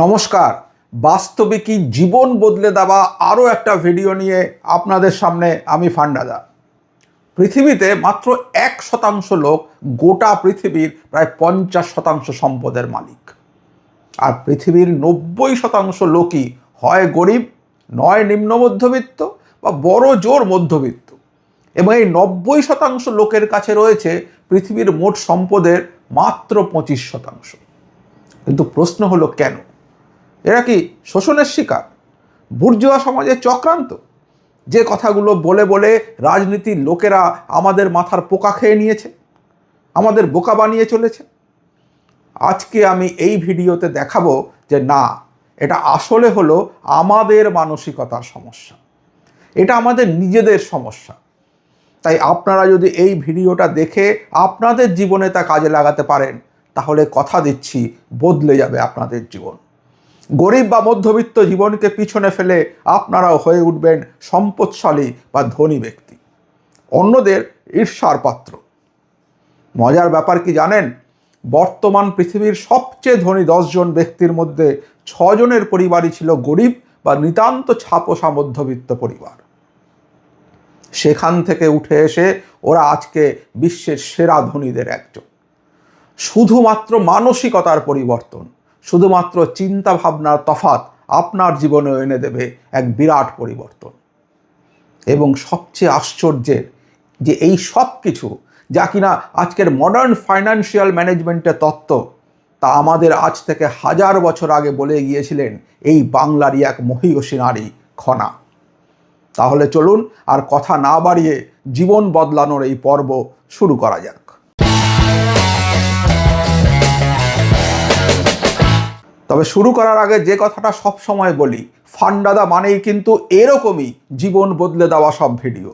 নমস্কার। বাস্তবিকই জীবন বদলে দেওয়া আরও একটা ভিডিও নিয়ে আপনাদের সামনে আমি ফান্ডাদা। পৃথিবীতে মাত্র 1% লোক গোটা পৃথিবীর প্রায় 50% সম্পদের মালিক, আর পৃথিবীর 90% লোকই হয় গরিব, নয় নিম্ন মধ্যবিত্ত বা বড় জোর মধ্যবিত্ত। এবং এই 90% লোকের কাছে রয়েছে পৃথিবীর মোট সম্পদের মাত্র 25%। কিন্তু প্রশ্ন হলো কেন? এরা কি শোষণের শিকার, বুর্জোয়া সমাজের চক্রান্ত? যে কথাগুলো বলে বলে রাজনীতির লোকেরা আমাদের মাথার পোকা খেয়ে নিয়েছে, আমাদের বোকা বানিয়ে চলেছে। আজকে আমি এই ভিডিওতে দেখাবো যে না, এটা আসলে হলো আমাদের মানসিকতার সমস্যা, এটা আমাদের নিজেদের সমস্যা। তাই আপনারা যদি এই ভিডিওটা দেখে আপনাদের জীবনে তা কাজে লাগাতে পারেন, তাহলে কথা দিচ্ছি বদলে যাবে আপনাদের জীবন। গরিব বা মধ্যবিত্ত জীবনকে পিছনে ফেলে আপনারাও হয়ে উঠবেন সম্পদশালী বা ধনী ব্যক্তি, অন্যদের ঈর্ষার পাত্র। মজার ব্যাপার কি জানেন? বর্তমান পৃথিবীর সবচেয়ে ধনী 10 জন ব্যক্তির মধ্যে 6 জনের পরিবারই ছিল গরিব বা নিতান্ত ছাপোষা মধ্যবিত্ত পরিবার। সেখান থেকে উঠে এসে ওরা আজকে বিশ্বের সেরা ধনীদের একজন। শুধুমাত্র মানসিকতার পরিবর্তন, শুধুমাত্র চিন্তা ভাবনার তফাৎ আপনার জীবনে এনে দেবে এক বিরাট পরিবর্তন। এবং সবচেয়ে আশ্চর্যের যে এই সব কিছু যা কিনা আজকের মডার্ন ফাইন্যান্সিয়াল ম্যানেজমেন্টের তত্ত্ব, তা আমাদের আজ থেকে 1000 বছর আগে বলে গিয়েছিলেন এই বাংলারই এক মহীয়সী নারী খনা। তাহলে চলুন আর কথা না বাড়িয়ে জীবন বদলানোর এই পর্ব শুরু করা যাক। তবে শুরু করার আগে যে কথাটা সব সময় বলি, ফান্ডাদা মানেই কিন্তু এরকমই জীবন বদলে দেওয়া সব ভিডিও,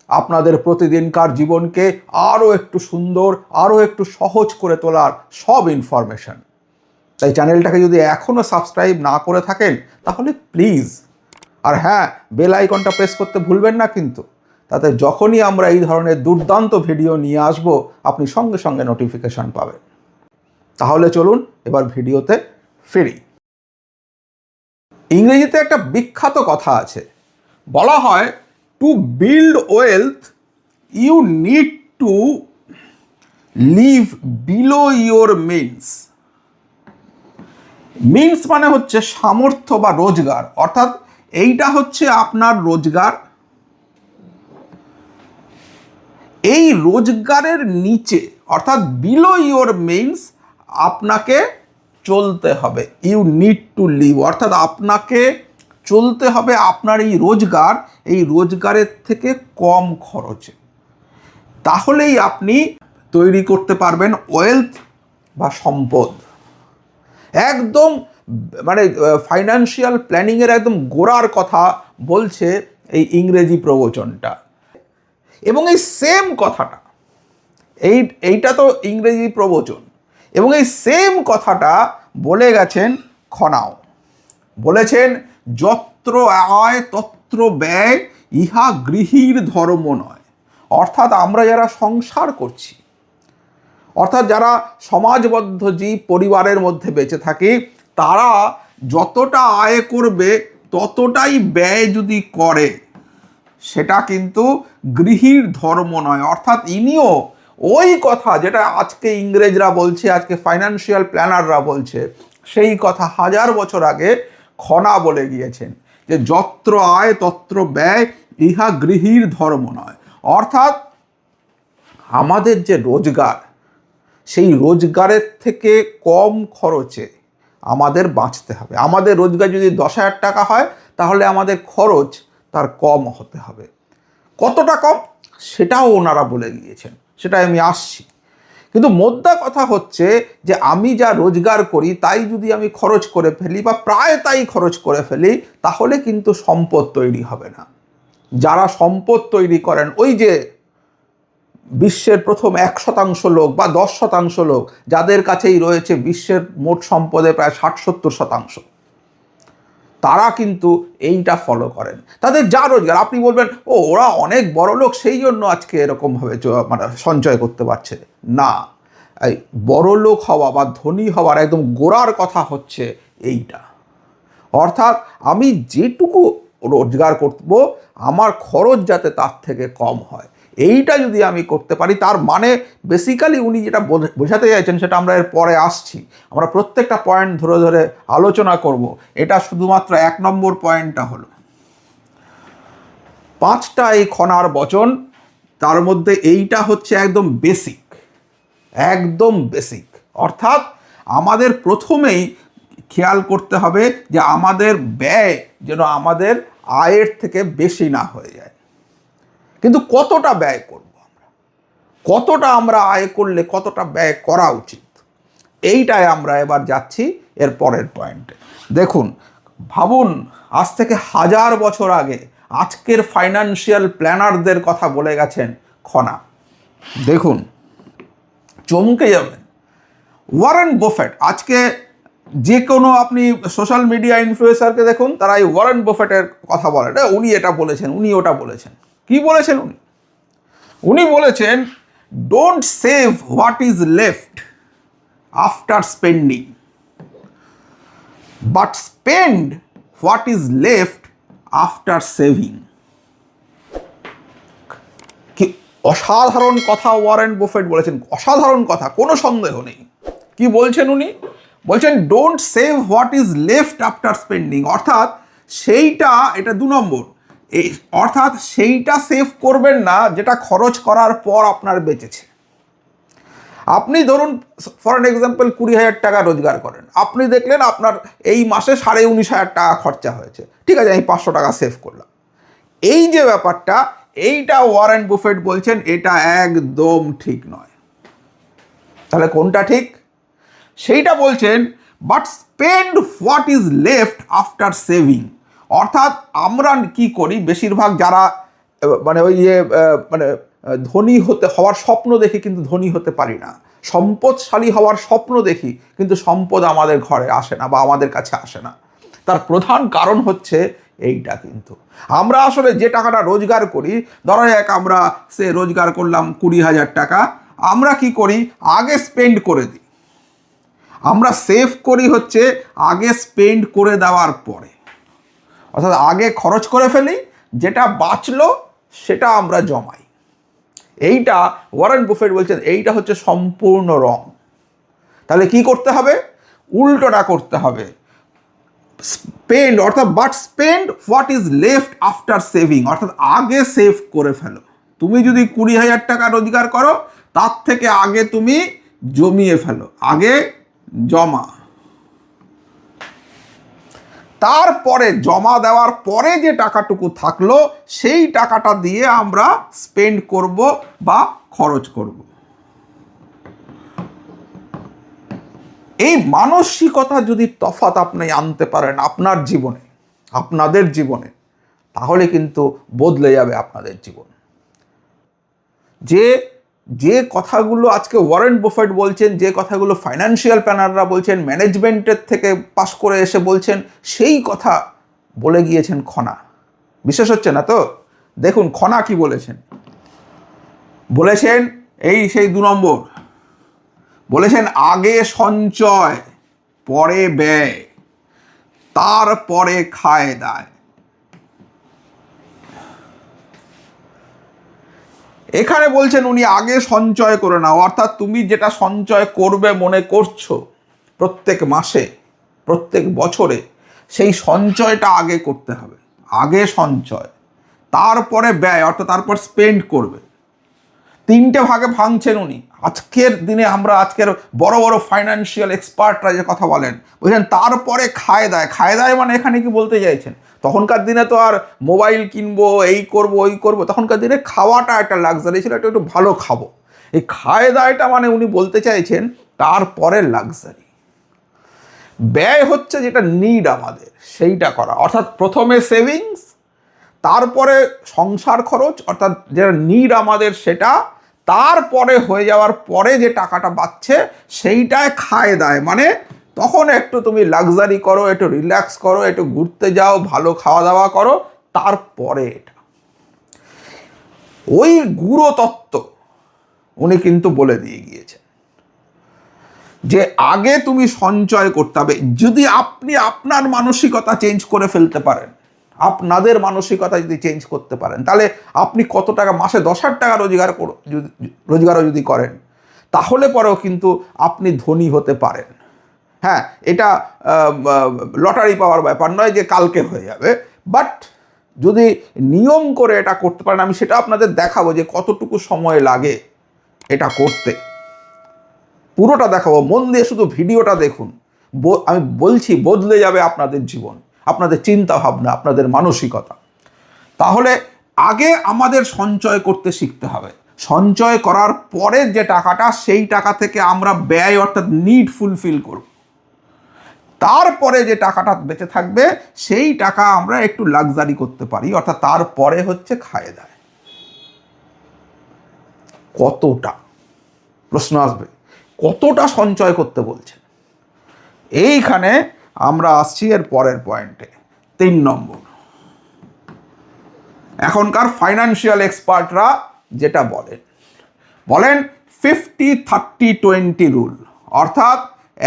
আপনাদের প্রতিদিনকার জীবনকে আরও একটু সুন্দর, আরও একটু সহজ করে তোলার সব ইনফরমেশন। তাই চ্যানেলটাকে যদি এখনও সাবস্ক্রাইব না করে থাকেন তাহলে প্লিজ, আর হ্যাঁ, বেল আইকনটা প্রেস করতে ভুলবেন না কিন্তু, তাতে যখনই আমরা এই ধরনের দুর্দান্ত ভিডিও নিয়ে আসব আপনি সঙ্গে সঙ্গে নোটিফিকেশন পাবেন। তাহলে চলুন এবার ভিডিওতে ফিরি। ইংরেজিতে একটা বিখ্যাত কথা আছে, বলা হয় to build wealth you need to live below your means. Means মানে হচ্ছে সামর্থ্য বা রোজগার, অর্থাৎ এইটা হচ্ছে আপনার রোজগার। এই রোজগারের নিচে অর্থাৎ বিলো ইয়োর মিনস আপনাকে চলতে হবে। ইউ নিড টু লিভ অর্থাৎ আপনাকে চলতে হবে আপনার এই রোজগারের থেকে কম খরচে। তাহলেই আপনি তৈরি করতে পারবেন ওয়েলথ বা সম্পদ। একদম মানে ফাইন্যান্সিয়াল প্ল্যানিংয়ের একদম গোড়ার কথা বলছে এই ইংরেজি প্রবচনটা। এবং এই সেম কথাটা, এইটা তো ইংরেজি প্রবচন, এবং এই সেম কথাটা বলে গেছেন খনাও। বলেছেন যত্র আয় তত্র ব্যয়, ইহা গৃহীর ধর্ম নয়। অর্থাৎ আমরা যারা সংসার করছি, অর্থাৎ যারা সমাজবদ্ধ জীব, পরিবারের মধ্যে বেঁচে থাকি, তারা যতটা আয় করবে ততটাই ব্যয় যদি করে, সেটা কিন্তু গৃহীর ধর্ম নয়। অর্থাৎ ইনিও ওই কথা যেটা আজকে ইংরেজরা বলছে, আজকে ফাইন্যান্সিয়াল প্ল্যানাররা বলছে, সেই কথা 1000 বছর আগে খনা বলে গিয়েছেন যে যত্র আয় তত্র ব্যয়, ইহা গৃহীর ধর্ম নয়। অর্থাৎ আমাদের যে রোজগার, সেই রোজগারের থেকে কম খরচে আমাদের বাঁচতে হবে। আমাদের রোজগার যদি 10,000 টাকা হয়, তাহলে আমাদের খরচ তার কম হতে হবে। কতটা কম সেটাও ওনারা বলে গিয়েছেন, সেটা আমি আসছি। কিন্তু মোদ্দা কথা হচ্ছে যে আমি যা রোজগার করি তাই যদি আমি খরচ করে ফেলি বা প্রায় তাই খরচ করে ফেলি, তাহলে কিন্তু সম্পদ তৈরি হবে না। যারা সম্পদ তৈরি করেন, ওই যে বিশ্বের প্রথম 1% লোক বা 10% লোক, যাদের কাছেই রয়েছে বিশ্বের মোট সম্পদে প্রায় 60-70%, তারা কিন্তু এইটা ফলো করেন। তাদের যা রোজগার, আপনি বলবেন ও ওরা অনেক বড় লোক সেই জন্য আজকে এরকমভাবে মানে সঞ্চয় করতে পারছে না। এই বড় লোক হওয়া বা ধনী হওয়ার একদম গোড়ার কথা হচ্ছে এইটা। অর্থাৎ আমি যেটুকু রোজগার করব আমার খরচ যাতে তার থেকে কম হয়, এইটা যদি আমি করতে পারি, তার মানে বেসিক্যালি উনি যেটা বোঝাতে চাইছেন সেটা আমরা এর পরে আসছি, আমরা প্রত্যেকটা পয়েন্ট ধরে ধরে আলোচনা করব। এটা শুধুমাত্র 1 নম্বর পয়েন্টটা হলো 5টা এই খনার বচন, তার মধ্যে এইটা হচ্ছে একদম বেসিক, একদম বেসিক। অর্থাৎ আমাদের প্রথমেই খেয়াল করতে হবে যে আমাদের ব্যয় যেন আমাদের আয়ের থেকে বেশি না হয়ে যায়। কিন্তু কতটা ব্যয় করব আমরা, কতটা আমরা আয় করলে কতটা ব্যয় করা উচিত, এইটাই আমরা এবার যাচ্ছি এর পরের পয়েন্টে। দেখুন, ভাবুন আজ থেকে 1000 বছর আগে আজকের ফাইন্যান্সিয়াল প্ল্যানারদের কথা বলে গেছেন খনা। দেখুন, চমকে যাবেন। ওয়ারেন বাফেট, আজকে যে কোনো আপনি সোশ্যাল মিডিয়া ইনফ্লুয়েন্সারকে দেখুন, তারা এই ওয়ারেন বাফেটের কথা বলেন, উনি এটা বলেছেন, উনি ওটা বলেছেন। কি বলেছেন উনি? উনি বলেছেন, don't save what is left after spending, but spend what is left after saving. কি অসাধারণ কথা ওয়ারেন বাফেট বলেছেন, অসাধারণ কথা, কোনো সন্দেহ নেই। কি বলছেন উনি? বলছেন don't save what is left after spending, অর্থাৎ সেইটা, এটা 2 নম্বর, এই অর্থাৎ সেইটা সেভ করবেন না যেটা খরচ করার পর আপনার বেঁচেছে। আপনি ধরুন ফর অ্যান এক্সাম্পল 20,000 টাকা রোজগার করেন, আপনি দেখলেন আপনার এই মাসে 19,500 টাকা খরচা হয়েছে, ঠিক আছে, আমি 500 টাকা সেভ করলাম। এই যে ব্যাপারটা, এইটা ওয়ারেন বাফেট বলছেন এটা একদম ঠিক নয়। তাহলে কোনটা ঠিক? সেইটা বলছেন, but spend what is left after saving. অর্থাৎ আমরা কি করি, বেশিরভাগ যারা মানে ওই যে মানে ধনী হওয়ার স্বপ্ন দেখি কিন্তু ধনী হতে পারি না, সম্পদশালী হওয়ার স্বপ্ন দেখি কিন্তু সম্পদ আমাদের ঘরে আসে না বা আমাদের কাছে আসে না। তার প্রধান কারণ হচ্ছে এইটা। কিন্তু আমরা আসলে যে টাকাটা রোজগার করি, ধরা যাক আমরা সে রোজগার করলাম 20,000 টাকা, আমরা কি করি, আগে স্পেন্ড করে দিই। আমরা সেভ করি হচ্ছে আগে স্পেন্ড করে দেওয়ার পরে, অর্থাৎ আগে খরচ করে ফেলি, যেটা বাঁচলো সেটা আমরা জমাই। এইটা ওয়ারেন বাফেট বলছেন এইটা হচ্ছে সম্পূর্ণ রং। তাহলে কি করতে হবে? উল্টোটা করতে হবে। স্পেন্ড অর্থাৎ but spend what is left after saving, অর্থাৎ আগে সেভ করে ফেলো। তুমি যদি 20,000 টাকা রোজগার করো, তার থেকে আগে তুমি জমিয়ে ফেলো, আগে জমা। তারপরে জমা দেওয়ার পরে যে টাকাটুকু থাকলো সেই টাকাটা দিয়ে আমরা স্পেন্ড করব বা খরচ করব। এই মানসিকতা যদি তফাৎ আপনি আনতে পারেন আপনার জীবনে, আপনাদের জীবনে, তাহলে কিন্তু বদলে যাবে আপনাদের জীবন। যে যে কথাগুলো আজকে ওয়ারেন বাফেট বলছেন, যে কথাগুলো ফাইন্যান্সিয়াল প্ল্যানাররা বলছেন, ম্যানেজমেন্টের থেকে পাশ করে এসে বলছেন, সেই কথা বলে গিয়েছেন খনা। বিশেষ হচ্ছে না তো? দেখুন খনা কি বলেছেন। বলেছেন এই সেই 2 নম্বর, বলেছেন আগে সঞ্চয় পরে ব্যয়, তারপরে খায় দায়। এখানে বলছেন উনি আগে সঞ্চয় করে নাও, অর্থাৎ তুমি যেটা সঞ্চয় করবে মনে করছো প্রত্যেক মাসে, প্রত্যেক বছরে, সেই সঞ্চয়টা আগে করতে হবে। আগে সঞ্চয়, তারপরে ব্যয়, অর্থাৎ তারপর স্পেন্ড করবে। 3টে ভাগে ভাঙছেন উনি। আজকের দিনে আমরা আজকের বড় বড় ফাইন্যান্সিয়াল এক্সপার্টরা যে কথা বলেন, বুঝলেন, তারপরে খায় দায়। খায় দায় মানে এখানে কি বলতে চাইছেন? তখনকার দিনে তো আর মোবাইল কিনবো, এই করব ওই করব, তখনকার দিনে খাওয়াটা একটা লাক্সারি ছিল, একটু ভালো খাবো। এই খায় দায়টা মানে উনি বলতে চাইছেন তারপরে লাক্সারি। ব্যয় হচ্ছে যেটা নিড আমাদের, সেইটা করা, অর্থাৎ প্রথমে সেভিংস, তারপরে সংসার খরচ, অর্থাৎ যেটা নিড আমাদের সেটা, তারপরে হয়ে যাওয়ার পরে যে টাকাটা বাঁচছে সেইটায় খায় দায়, মানে তখন একটু তুমি লাক্সারি করো, একটু রিল্যাক্স করো, একটু ঘুরতে যাও, ভালো খাওয়া দাওয়া করো, তারপরে এটা। ওই গুঁড়ো তত্ত্ব উনি কিন্তু বলে দিয়ে গিয়েছেন। যে আগে তুমি সঞ্চয় করতে হবে। যদি আপনি আপনার মানসিকতা চেঞ্জ করে ফেলতে পারেন, আপনাদের মানসিকতা যদি চেঞ্জ করতে পারেন, তাহলে আপনি কত টাকা মাসে 10,000 টাকা রোজগারও যদি করেন, তাহলে পরেও কিন্তু আপনি ধনী হতে পারেন। হ্যাঁ, এটা লটারি পাওয়ার ব্যাপার নয় যে কালকে হয়ে যাবে, বাট যদি নিয়ম করে এটা করতে পারেন, আমি সেটা আপনাদের দেখাবো যে কতটুকু সময় লাগে এটা করতে। পুরোটা দেখাবো, মন দিয়ে শুধু ভিডিওটা দেখুন। আমি বলছি বদলে যাবে আপনাদের জীবন, আপনাদের চিন্তা ভাবনা, আপনাদের মানসিকতা। তাহলে আগে আমাদের সঞ্চয় করতে শিখতে হবে। সঞ্চয় করার পরে যে টাকাটা, সেই টাকা থেকে আমরা ব্যয় অর্থাৎ নিড ফুলফিল করব। তারপরে যে টাকাটা বেঁচে থাকবে, সেই টাকা আমরা একটু লাক্সারি করতে পারি, অর্থাৎ তারপরে হচ্ছে খায় দায়। কতটা, প্রশ্ন আসবে, কতটা সঞ্চয় করতে বলছেন? এইখানে আমরা আসছি এর পরের পয়েন্টে, 3 নম্বর। এখনকার ফাইন্যান্সিয়াল এক্সপার্টরা যেটা বলেন 50-30-20 রুল, অর্থাৎ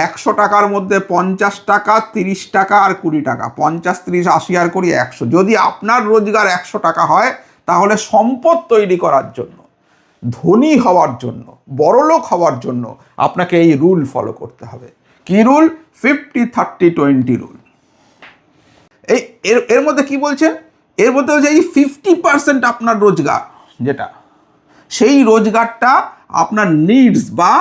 100 টাকার মধ্যে 50 টাকা, 30 টাকা আর 20 টাকা, 50, 30, 80 আর 20, 100। যদি আপনার রোজগার 100 টাকা হয়, তাহলে সম্পদ তৈরি করার জন্য, ধনী হওয়ার জন্য, বড়লোক হওয়ার জন্য আপনাকে এই রুল ফলো করতে হবে। কি রুল? 50-30-20 রুল। এর মধ্যে কি বলছেন? এর মধ্যে হচ্ছে এই 50% আপনার রোজগার, যেটা সেই রোজগারটা আপনার নিডস বা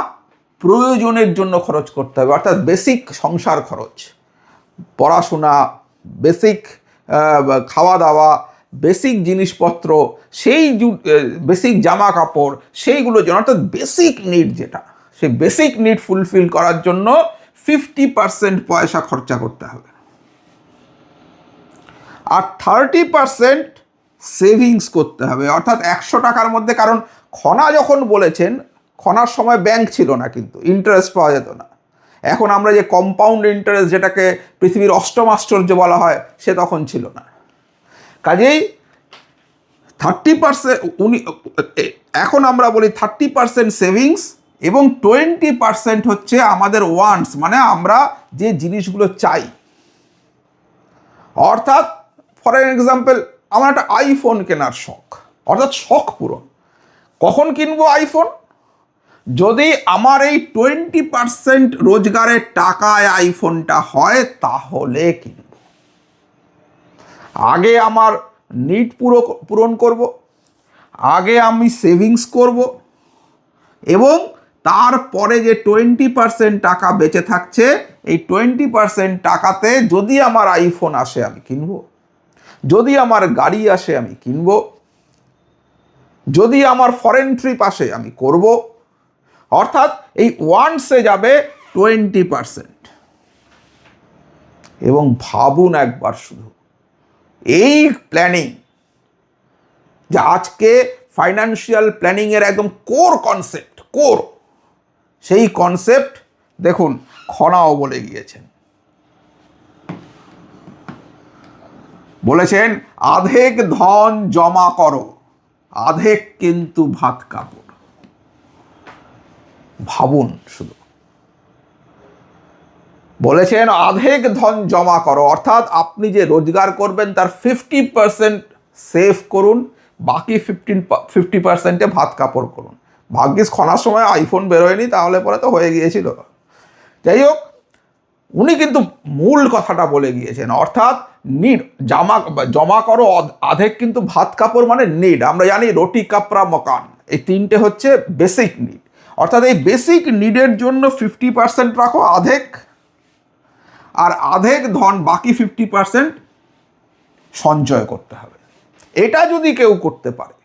প্রয়োজনের জন্য খরচ করতে হবে, অর্থাৎ বেসিক সংসার খরচ, পড়াশোনা, বেসিক খাওয়া দাওয়া, বেসিক জিনিসপত্র, সেই বেসিক জামা কাপড়, সেইগুলোর জন্য, অর্থাৎ বেসিক নিড যেটা, সেই বেসিক নিড ফুলফিল করার জন্য 50% পয়সা খরচা করতে হবে। আর 30% সেভিংস করতে হবে, অর্থাৎ 100 টাকার মধ্যে, কারণ খনা যখন বলেছেন, খনার সময় ব্যাংক ছিল না, কিন্তু ইন্টারেস্ট পাওয়া যেত না। এখন আমরা যে কম্পাউন্ড ইন্টারেস্ট, যেটাকে পৃথিবীর অষ্টম আশ্চর্য বলা হয়, সে তখন ছিল না। কাজেই 30%, এখন আমরা বলি 30% সেভিংস এবং 20% হচ্ছে আমাদের ওয়ান্টস, মানে আমরা যে জিনিসগুলো চাই। অর্থাৎ ফর এক্সাম্পল, আমার একটা আইফোন কেনার শখ, অর্থাৎ শখ পূরণ। কখন কিনবো আইফোন? যদি আমার এই 20% রোজগারের টাকায় আইফোনটা হয়, তাহলে কিনব। আগে আমার নিড পূরণ করব, আগে আমি সেভিংস করব, এবং তারপরে যে 20% টাকা বেঁচে থাকছে, এই 20% টাকাতে যদি আমার আইফোন আসে আমি কিনব, যদি আমার গাড়ি আসে আমি কিনব, যদি আমার ফরেন ট্রিপ আসে আমি করব। অর্থাৎ এই ওয়ান্টসে যাবে 20%। এবং ভাবুন একবার শুধু এই প্ল্যানিং, যে আজকে ফাইন্যান্সিয়াল প্ল্যানিংয়ের একদম কোর কনসেপ্ট, সেই কনসেপ্ট দেখুন খনাও বলে গিয়েছেন। বলেছেন, আধেক ধন জমা করো, আধেক কিন্তু ভাত কাপড়। ভাবুন শুধু, বলেছেন আধেক ধন জমা করো, অর্থাৎ আপনি যে রোজগার করবেন তার 50% সেভ করুন, বাকি 50%-এ ভাত কাপড় করুন। ভাগ্যিস খনার সময় আইফোন বেরোয়নি, তাহলে পরে তো হয়ে গিয়েছিল। যাই হোক, উনি কিন্তু মূল কথাটা বলে গিয়েছেন, অর্থাৎ নিড জমা করো আধেক কিন্তু ভাত কাপড় মানে নিড। আমরা জানি রুটি কাপড়া মকান, এই 3টে হচ্ছে বেসিক নিড। অর্থাৎ এই বেসিক নিডের জন্য 50% রাখো আধেক, আর আধেক ধন বাকি 50% সঞ্চয় করতে হবে। এটা যদি কেউ করতে পারে,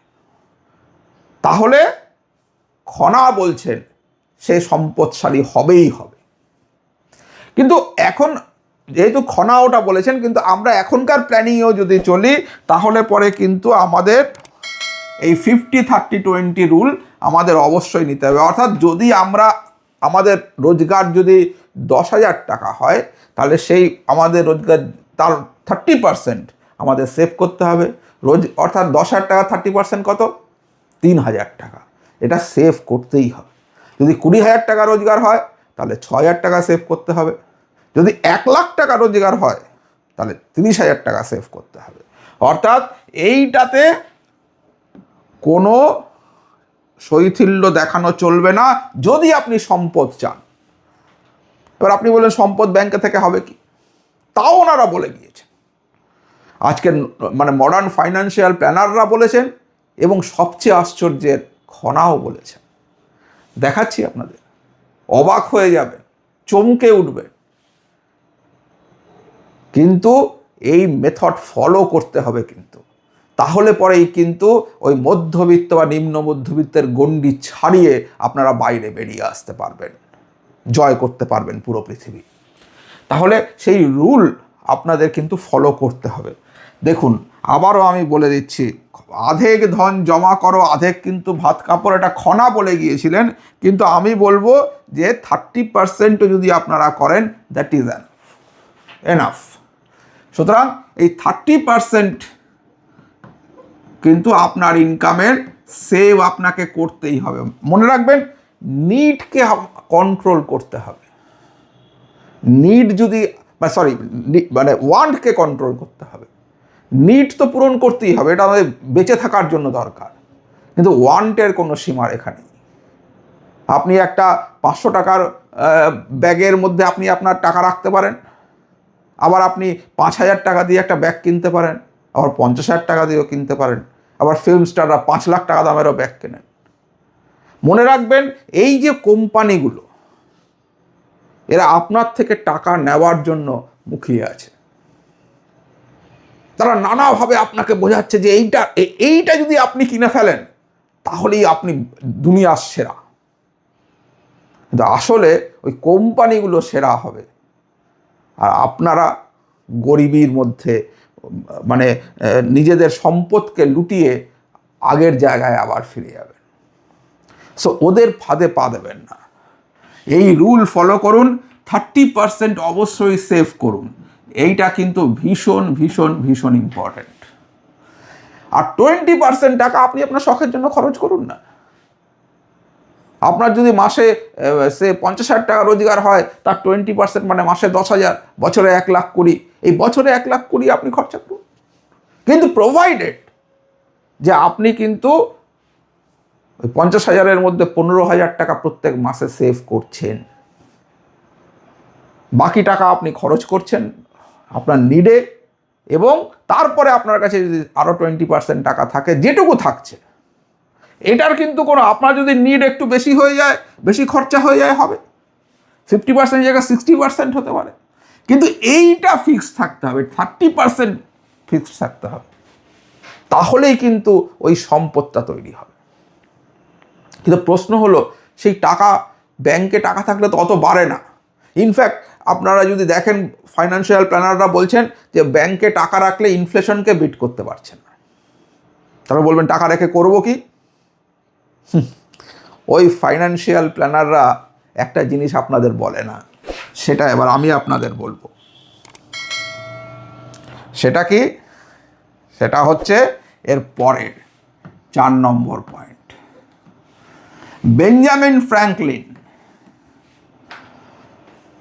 তাহলে খনা বলছেন সে সম্পদশালী হবেই হবে। কিন্তু এখন যেহেতু খনা ওটা বলেছেন, কিন্তু আমরা এখনকার প্ল্যানিংয়েও যদি চলি, তাহলে পরে কিন্তু আমাদের এই 50-30-20 রুল আমাদের অবশ্যই নিতে হবে। অর্থাৎ যদি আমাদের রোজগার যদি 10,000 টাকা হয়, তাহলে সেই আমাদের রোজগার তার 30% আমাদের সেভ করতে হবে অর্থাৎ 10,000 টাকা 30% কত? 3,000 টাকা। এটা সেভ করতেই হবে। যদি 20,000 টাকা রোজগার হয়, তাহলে 6,000 টাকা সেভ করতে হবে। যদি 1,00,000 টাকা রোজগার হয় তাহলে 30,000 টাকা সেভ করতে হবে। অর্থাৎ এইটাতে কোনো শৈথিল্য দেখানো চলবে না যদি আপনি সম্পদ চান। এবার আপনি বলেন সম্পদ ব্যাংকে থেকে হবে কি, তাও ওনারা বলে গিয়েছেন। আজকের মানে মডার্ন ফাইন্যান্সিয়াল প্ল্যানাররা বলেছেন এবং সবচেয়ে আশ্চর্যের খনাও বলেছেন। দেখাচ্ছি আপনাদের, অবাক হয়ে যাবে, চমকে উঠবে। কিন্তু এই মেথড ফলো করতে হবে কিন্তু, তাহলে পরেই কিন্তু ওই মধ্যবিত্ত বা নিম্ন মধ্যবিত্তের গণ্ডি ছাড়িয়ে আপনারা বাইরে বেরিয়ে আসতে পারবেন, জয় করতে পারবেন পুরো পৃথিবী। তাহলে সেই রুল আপনাদের কিন্তু ফলো করতে হবে। দেখুন, আবারও আমি বলে দিচ্ছি, আধেক ধন জমা করো আধেক কিন্তু ভাত কাপড়, এটা খনা বলে গিয়েছিলেন, কিন্তু আমি বলবো যে 30% যদি আপনারা করেন দ্যাট ইজ এনাফ। সুতরাং এই 30% কিন্তু আপনার ইনকামের সেভ আপনাকে করতেই হবে। মনে রাখবেন, নিডকে কন্ট্রোল করতে হবে। নিড যদি মানে ওয়ান্টকে কন্ট্রোল করতে হবে। নিড তো পূরণ করতেই হবে, এটা আমাদের বেঁচে থাকার জন্য দরকার, কিন্তু ওয়ান্টের কোনো সীমারেখা নেই। আপনি একটা 500 টাকার ব্যাগের মধ্যে আপনি আপনার টাকা রাখতে পারেন, আবার আপনি 5,000 টাকা দিয়ে একটা ব্যাগ কিনতে পারেন, আবার 50,000 টাকা দিয়েও কিনতে পারেন, আবার ফিল্ম স্টাররা 5 লাখ টাকা দামেরও ব্যাগ কেনেন। মনে রাখবেন, এই যে কোম্পানিগুলো, এরা আপনার থেকে টাকা নেওয়ার জন্য মুখিয়ে আছে। তারা নানাভাবে আপনাকে বোঝাচ্ছে যে এইটা যদি আপনি কিনে ফেলেন তাহলেই আপনি দুনিয়ার সেরা। কিন্তু আসলে ওই কোম্পানিগুলো সেরা হবে, আর আপনারা গরিবির মধ্যে মানে নিজেদের সম্পদকে লুটিয়ে আগের জায়গায় আবার ফিরে যাবেন। সো ওদের ফাঁদে পা দেবেন না। এই রুল ফলো করুন, 30% অবশ্যই সেভ করুন। এইটা কিন্তু ভীষণ ভীষণ ভীষণ ইম্পর্ট্যান্ট। আর 20% টাকা আপনি আপনার শখের জন্য খরচ করুন না। আপনার যদি মাসে সে 50,000 টাকা রোজগার হয়, তার 20% মানে মাসে 10,000, বছরে 1,20,000। এই বছরে 1,20,000 আপনি খরচা করুন, কিন্তু প্রোভাইডেড যে আপনি কিন্তু ওই 50,000-এর মধ্যে 15,000 টাকা প্রত্যেক মাসে সেভ করছেন। বাকি টাকা আপনি খরচ করছেন আপনার নিডে, এবং তারপরে আপনার কাছে যদি আরও 20% টাকা থাকে, যেটুকু থাকছে, এটার কিন্তু কোনো, আপনার যদি নিড একটু বেশি হয়ে যায়, বেশি খরচা হয়ে যায়, হবে 50% জায়গায় 60% হতে পারে, কিন্তু এইটা ফিক্সড থাকতে হবে, 30% ফিক্সড থাকতে হবে। তাহলেই কিন্তু ওই সম্পদটা তৈরি হবে। কিন্তু প্রশ্ন হলো, সেই টাকা, ব্যাংকে টাকা থাকলে তো অত বাড়ে না। ইনফ্যাক্ট আপনারা যদি দেখেন, ফাইন্যান্সিয়াল প্ল্যানাররা বলছেন যে ব্যাংকে টাকা রাখলে ইনফ্লেশনকে বিট করতে পারছেন না। তারা বলবেন টাকা রেখে করবো কি? ওই ফাইন্যান্সিয়াল প্ল্যানাররা একটা জিনিস আপনাদের বলে না, সেটা এবার আমি আপনাদের বলবো। সেটা কি? সেটা হচ্ছে এর পরের 4 নম্বর পয়েন্ট। বেঞ্জামিন ফ্র্যাঙ্কলিন,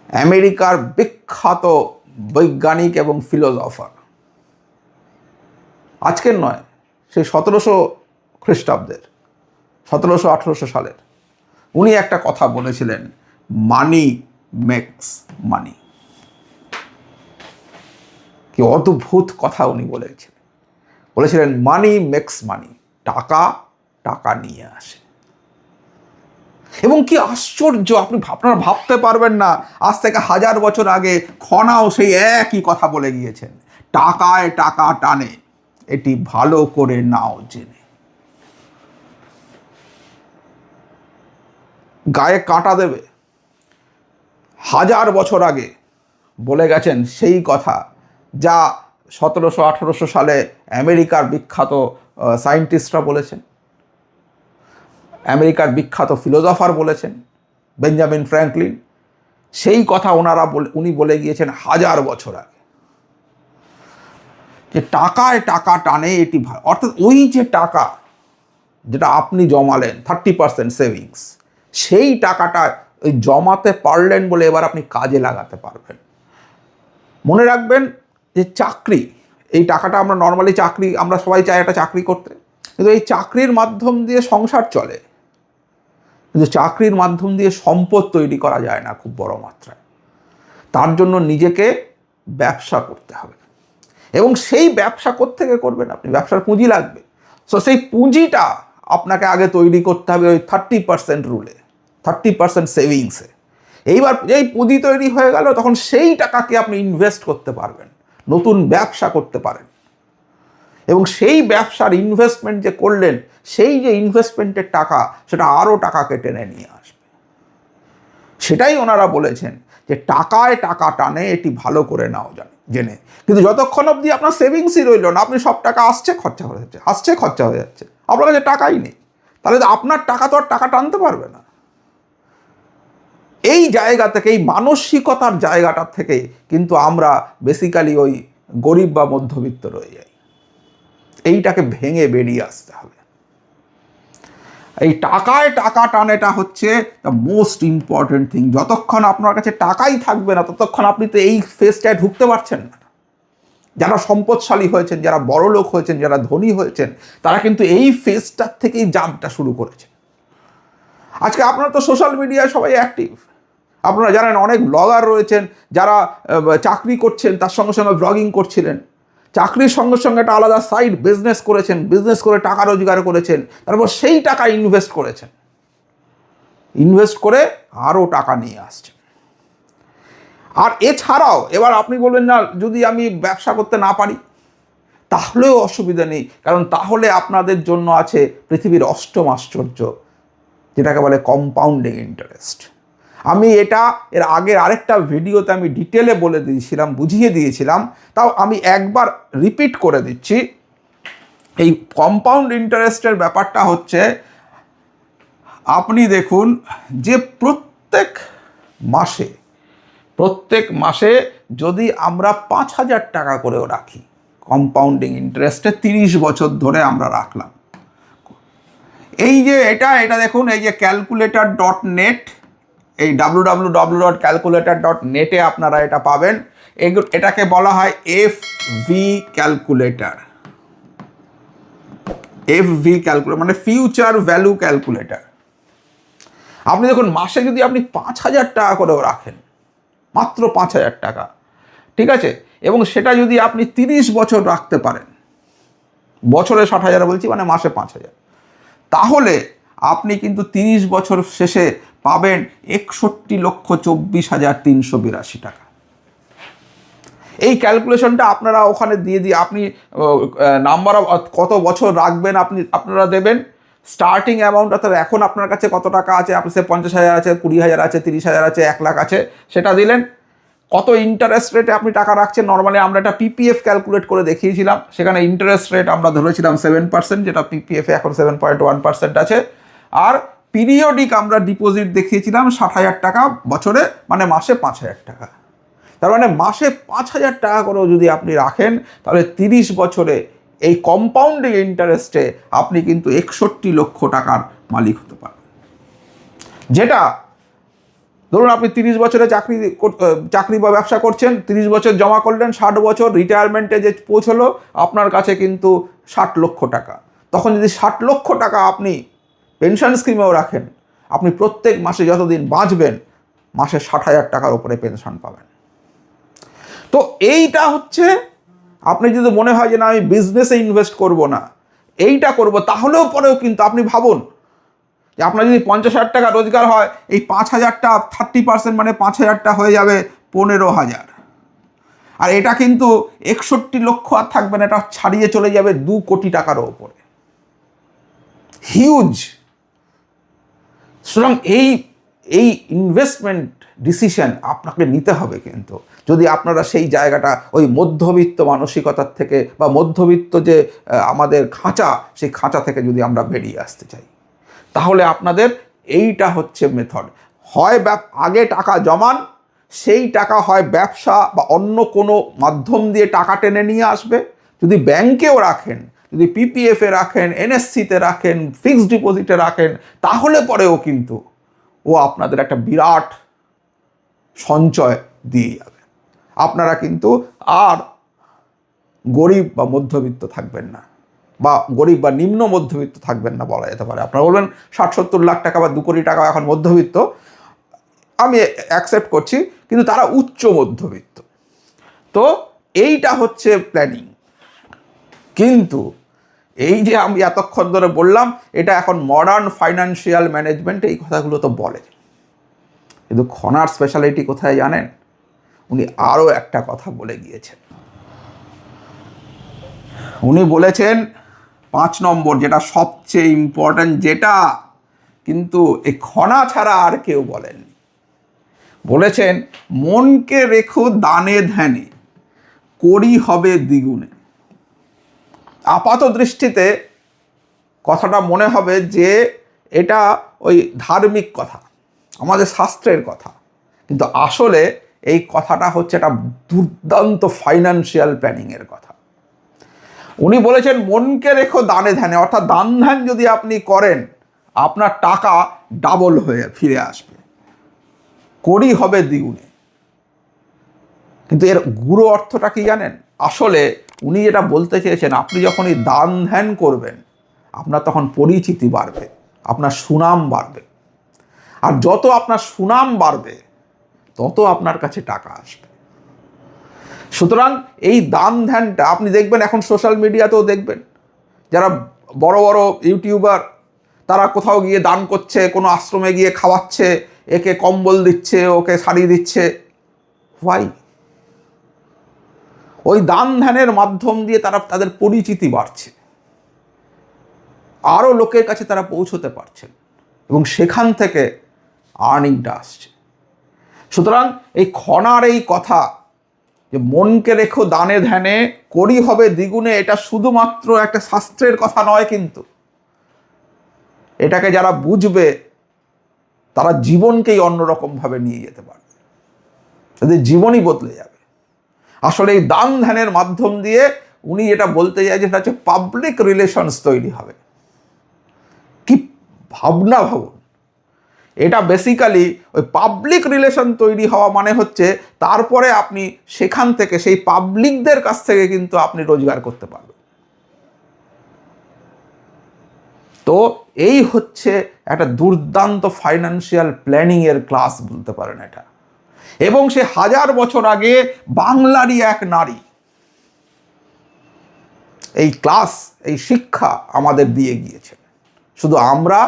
আমেরিকার বিখ্যাত বৈজ্ঞানিক এবং ফিলোসফার, আজকের নয়, সেই 1700 খ্রিস্টাব্দের, 1700-1800 সালের, উনি একটা কথা বলেছিলেন, মানি মেক্স মানি। কি অদ্ভুত কথা উনি বলেছিলেন, মানি মেক্স মানি, টাকা টাকা নিয়ে আসে। এবং কি আশ্চর্য, আপনারা ভাবতে পারবেন না, আজ থেকে 1000 বছর আগে খনাও সেই একই কথা বলে গিয়েছেন, টাকায় টাকা টানে, এটি ভালো করে নাও জেনে। গায়ে কাঁটা দেবে। 1000 বছর আগে বলে গেছেন সেই কথা, যা 1700-1800 সালে আমেরিকার বিখ্যাত সায়েন্টিস্টরা বলেছেন, আমেরিকার বিখ্যাত ফিলোসফার বলেছেন, বেঞ্জামিন ফ্র্যাঙ্কলিন। সেই কথা উনি বলে গিয়েছেন 1000 বছর আগে, যে টাকায় টাকা টানে, এটি ভালো। অর্থাৎ ওই যে টাকা যেটা আপনি জমালেন, 30% সেভিংস, সেই টাকাটা ওই জমাতে পারলেন বলে এবার আপনি কাজে লাগাতে পারবেন। মনে রাখবেন যে চাকরি, এই টাকাটা আমরা নর্মালি চাকরি, আমরা সবাই চাই একটা চাকরি করতে, কিন্তু এই চাকরির মাধ্যম দিয়ে সংসার চলে, কিন্তু চাকরির মাধ্যম দিয়ে সম্পদ তৈরি করা যায় না খুব বড় মাত্রায়। তার জন্য নিজেকে ব্যবসা করতে হবে, এবং সেই ব্যবসা কোত্থেকে করবেন আপনি? ব্যবসার পুঁজি লাগবে। সো সেই পুঁজিটা আপনাকে আগে তৈরি করতে হবে ওই 30% রুলে, 30% সেভিংসে। এইবার এই পুঁজি তৈরি হয়ে গেল, তখন সেই টাকাকে আপনি ইনভেস্ট করতে পারবেন, নতুন ব্যবসা করতে পারেন, এবং সেই ব্যবসার ইনভেস্টমেন্ট যে করলেন, সেই যে ইনভেস্টমেন্টের টাকা, সেটা আরও টাকাকে টেনে নিয়ে আসবে। সেটাই ওনারা বলেছেন যে টাকায় টাকা টানে, এটি ভালো করে নাও জেনে। কিন্তু যতক্ষণ অবধি আপনার সেভিংসই রইল না, আপনি সব টাকা আসছে খরচা হয়ে যাচ্ছে, আসছে খরচা হয়ে যাচ্ছে, আপনার কাছে টাকাই নেই, তাহলে তো আপনার টাকা তো আর টাকা টানতে পারবে না। এই জায়গা থেকে, এই মানসিকতার জায়গাটা থেকে কিন্তু আমরা বেসিক্যালি ওই গরিব বা মধ্যবিত্ত রয়ে যাই। এইটাকে ভেঙে বেরিয়ে আসতে হবে। এই টাকায় টাকা টানেটা হচ্ছে দ্য মোস্ট ইম্পর্টেন্ট থিং। যতক্ষণ আপনার কাছে টাকাই থাকবে না, ততক্ষণ আপনি তো এই ফেজটায় ঢুকতে পারছেন না। যারা সম্পদশালী হয়েছেন, যারা বড় লোক হয়েছেন, যারা ধনী হয়েছেন, তারা কিন্তু এই ফেজটার থেকেই জাম্পটা শুরু করেছে। আজকে আপনারা তো সোশ্যাল মিডিয়ায় সবাই অ্যাক্টিভ, আপনারা জানেন অনেক ব্লগার রয়েছেন যারা চাকরি করছেন, তার সঙ্গে সঙ্গে ব্লগিং করছিলেন, চাকরির সঙ্গে সঙ্গে একটা আলাদা সাইড বিজনেস করেছেন, বিজনেস করে টাকা রোজগার করেছেন, তারপর সেই টাকা ইনভেস্ট করেছেন, ইনভেস্ট করে আরও টাকা নিয়ে আসছেন। আর এছাড়াও এবার আপনি বলবেন না, যদি আমি ব্যবসা করতে না পারি, তাহলেও অসুবিধা নেই, কারণ তাহলে আপনাদের জন্য আছে পৃথিবীর অষ্টম আশ্চর্য, যেটাকে বলে কম্পাউন্ডিং ইন্টারেস্ট। আমি এটা এর আগের আরেকটা ভিডিওতে আমি ডিটেলে বলে দিয়েছিলাম, বুঝিয়ে দিয়েছিলাম, তাও আমি একবার রিপিট করে দিচ্ছি। এই কম্পাউন্ড ইন্টারেস্টের ব্যাপারটা হচ্ছে, আপনি দেখুন যে প্রত্যেক মাসে যদি আমরা 5,000 টাকা করেও রাখি, কম্পাউন্ডিং ইন্টারেস্টে 30 বছর ধরে আমরা রাখলাম, এই যে এটা দেখুন, এই যে calculator.net, এই www.calculator.net আপনারা এটা পাবেন। এটাকে বলা হয় FV ক্যালকুলেটর, মানে ফিউচার ভ্যালু ক্যালকুলেটর। আপনি দেখুন মাসে যদি আপনি 5,000 টাকা করেও রাখেন, মাত্র 5,000 টাকা, ঠিক আছে, এবং সেটা যদি আপনি 30 বছর রাখতে পারেন, বছরে 60,000 বলছি, মানে মাসে 5,000, তাহলে আপনি কিন্তু 30 বছর শেষে পাবেন 61,24,382 টাকা। এই ক্যালকুলেশনটা আপনারা ওখানে দিয়ে আপনি নাম্বার অফ কত বছর রাখবেন আপনারা দেবেন, স্টার্টিং অ্যামাউন্ট, অর্থাৎ এখন আপনার কাছে কত টাকা আছে, আপনি সে 50,000 আছে, 20,000 আছে, 30,000 আছে, 1 লাখ আছে, সেটা দিলেন, কত ইন্টারেস্ট রেটে আপনি টাকা রাখছেন। নর্মালি আমরা একটা পিপিএফ ক্যালকুলেট করে দেখিয়েছিলাম, সেখানে ইন্টারেস্ট রেট আমরা ধরেছিলাম 7%, যেটা পিপিএফে এখন 7.1% আছে। আর পিরিয়ডিক আমরা ডিপোজিট দেখিয়েছিলাম 60,000 টাকা বছরে, মানে মাসে 5,000 টাকা। তার মানে মাসে 5,000 টাকা করেও যদি আপনি রাখেন, তাহলে 30 বছরে এই কম্পাউন্ডিং ইন্টারেস্টে আপনি কিন্তু 61 লক্ষ টাকার মালিক হতে পারবেন। যেটা ধরুন আপনি 30 বছরে চাকরি বা ব্যবসা করছেন, 30 বছর জমা করলেন, 60 বছর রিটায়ারমেন্টে যে পৌঁছলো, আপনার কাছে কিন্তু 60 লক্ষ টাকা। তখন যদি 60 লক্ষ টাকা আপনি পেনশন স্কিমেও রাখেন, আপনি প্রত্যেক মাসে যতদিন বাঁচবেন, মাসে 60,000 টাকার উপরে পেনশন পাবেন। তো এইটা হচ্ছে, আপনি যদি মনে হয় যে না আমি বিজনেসে ইনভেস্ট করব না, এইটা করব, তাহলেও পরেও কিন্তু আপনি ভাবুন যে আপনার যদি 50,000 টাকা রোজগার হয়, এই 5,000টা 30%, মানে 5,000টা হয়ে যাবে 15,000। আর এটা কিন্তু 61 লক্ষ আর থাকবে না, এটা ছাড়িয়ে চলে যাবে 2 কোটি টাকারও ওপরে, হিউজ। সুতরাং এই ইনভেস্টমেন্ট ডিসিশন আপনাকে নিতে হবে, কিন্তু যদি আপনারা সেই জায়গাটা ওই মধ্যবিত্ত মানসিকতার থেকে, বা মধ্যবিত্ত যে আমাদের খাঁচা, সেই খাঁচা থেকে যদি আমরা বেরিয়ে আসতে চাই, তাহলে আপনাদের এইটা হচ্ছে মেথড। হয় আগে টাকা জমান, সেই টাকা হয় ব্যবসা বা অন্য কোনো মাধ্যম দিয়ে টাকা টেনে নিয়ে আসবে। যদি ব্যাংকেও রাখেন, যদি পিপিএফে রাখেন, এনএসসিতে রাখেন, ফিক্সড ডিপোজিটে রাখেন, তাহলে পরেও কিন্তু ও আপনাদের একটা বিরাট সঞ্চয় দিয়ে যাবে। আপনারা কিন্তু আর গরিব বা মধ্যবিত্ত থাকবেন না, বা গরিব বা নিম্ন মধ্যবিত্ত থাকবেন না বলা যেতে পারে। আপনারা বলবেন 60-70 লাখ টাকা বা 2 কোটি টাকা এখন মধ্যবিত্ত, আমি অ্যাকসেপ্ট করছি, কিন্তু তারা উচ্চ মধ্যবিত্ত। তো এইটা হচ্ছে প্ল্যানিং। কিন্তু এই যে আমি এতক্ষণ ধরে বললাম, এটা এখন মডার্ন ফাইন্যান্সিয়াল ম্যানেজমেন্ট এই কথাগুলো তো বলে, কিন্তু খনার স্পেশালিটি কোথায় জানেন? উনি আরও একটা কথা বলে গিয়েছেন। উনি বলেছেন 5 নম্বর, যেটা সবচেয়ে ইম্পর্ট্যান্ট, যেটা কিন্তু এই খনা ছাড়া আর কেউ বলেননি। বলেছেন, মনকে রেখো দানে ধ্যানে, করি হবে দ্বিগুণে। আপাত দৃষ্টিতে কথাটা মনে হবে যে এটা ওই ধার্মিক কথা, আমাদের শাস্ত্রের কথা, কিন্তু আসলে এই কথাটা হচ্ছে একটা দুর্দান্ত ফাইন্যান্সিয়াল প্ল্যানিংয়ের কথা। উনি বলেছেন, মনকে রেখো দানে ধ্যানে, অর্থাৎ দান ধ্যান যদি আপনি করেন, আপনার টাকা ডাবল হয়ে ফিরে আসবে, করি হবে দ্বিগুণে। কিন্তু এর গুরু অর্থটা কি জানেন? আসলে উনি যেটা বলতে চেয়েছেন, আপনি যখন এই দান ধ্যান করবেন, আপনার তখন পরিচিতি বাড়বে, আপনার সুনাম বাড়বে, আর যত আপনার সুনাম বাড়বে তত আপনার কাছে টাকা আসবে। সুতরাং এই দান ধ্যানটা আপনি দেখবেন, এখন সোশ্যাল মিডিয়াতেও দেখবেন, যারা বড় বড় ইউটিউবার, তারা কোথাও গিয়ে দান করছে, কোনো আশ্রমে গিয়ে খাওয়াচ্ছে, একে কম্বল দিচ্ছে, ওকে শাড়ি দিচ্ছে। হোয়াই? ওই দান ধ্যানের মাধ্যম দিয়ে তারা তাদের পরিচিতি বাড়ছে, আরও লোকের কাছে তারা পৌঁছতে পারছেন, এবং সেখান থেকে আর্নিংটা আসছে। সুতরাং এই খনার এই কথা যে মনকে রেখো দানে ধ্যানে, করি হবে দ্বিগুণে, এটা শুধুমাত্র একটা শাস্ত্রের কথা নয়, কিন্তু এটাকে যারা বুঝবে তারা জীবনকেই অন্যরকমভাবে নিয়ে যেতে পারবে, তাদের জীবনই বদলে যাবে। আসলে এই দান ধ্যানের মাধ্যম দিয়ে উনি যেটা বলতে চাই, যেটা হচ্ছে পাবলিক রিলেশনস তৈরি হবে। কি ভাবনা ভাবুন! এটা বেসিক্যালি ওই পাবলিক রিলেশন তৈরি হওয়া মানে হচ্ছে তারপরে আপনি সেখান থেকে, সেই পাবলিকদের কাছ থেকে কিন্তু আপনি রোজগার করতে পারবেন। তো এই হচ্ছে একটা দুর্দান্ত ফাইন্যান্সিয়াল প্ল্যানিংয়ের ক্লাস বলতে পারেন এটা। এবং সে 1000 বছর আগে বাংলারই এক নারী এই ক্লাস, এই শিক্ষা আমাদের দিয়ে গিয়েছেন। শুধু আমরা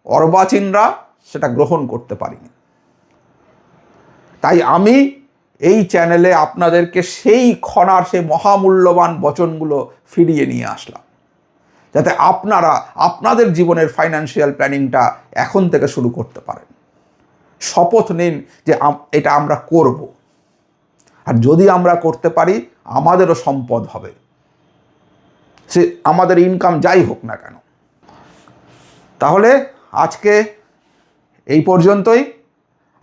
অর্বাচীনরা সেটা গ্রহণ করতে পারিনি। তাই আমি এই চ্যানেলে আপনাদেরকে সেই খনার, সেই মহামূল্যবান বচনগুলো ফিরিয়ে নিয়ে আসলাম, যাতে আপনারা আপনাদের জীবনের ফাইন্যান্সিয়াল প্ল্যানিংটা এখন থেকে শুরু করতে পারেন। শপথ নিন যে এটা আমরা করব, আর যদি আমরা করতে পারি আমাদেরও সম্পদ হবে, সে আমাদের ইনকাম যাই হোক না কেন। তাহলে আজকে এই পর্যন্তই।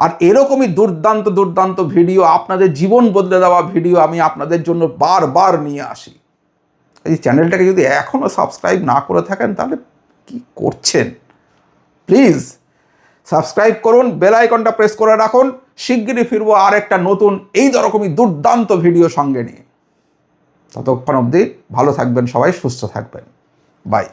আর এরকমই দুর্দান্ত দুর্দান্ত ভিডিও, আপনাদের জীবন বদলে দেওয়া ভিডিও আমি আপনাদের জন্য বারবার নিয়ে আসি। এই চ্যানেলটাকে যদি এখনও সাবস্ক্রাইব না করে থাকেন, তাহলে কি করছেন? প্লিজ সাবস্ক্রাইব করুন, বেল আইকনটা প্রেস করে রাখুন। শিগগিরই ফিরবো আর একটা নতুন এই রকমই দুর্দান্ত ভিডিও সঙ্গে নিয়ে। ততক্ষণ অবধি ভালো থাকবেন সবাই, সুস্থ থাকবেন। বাই।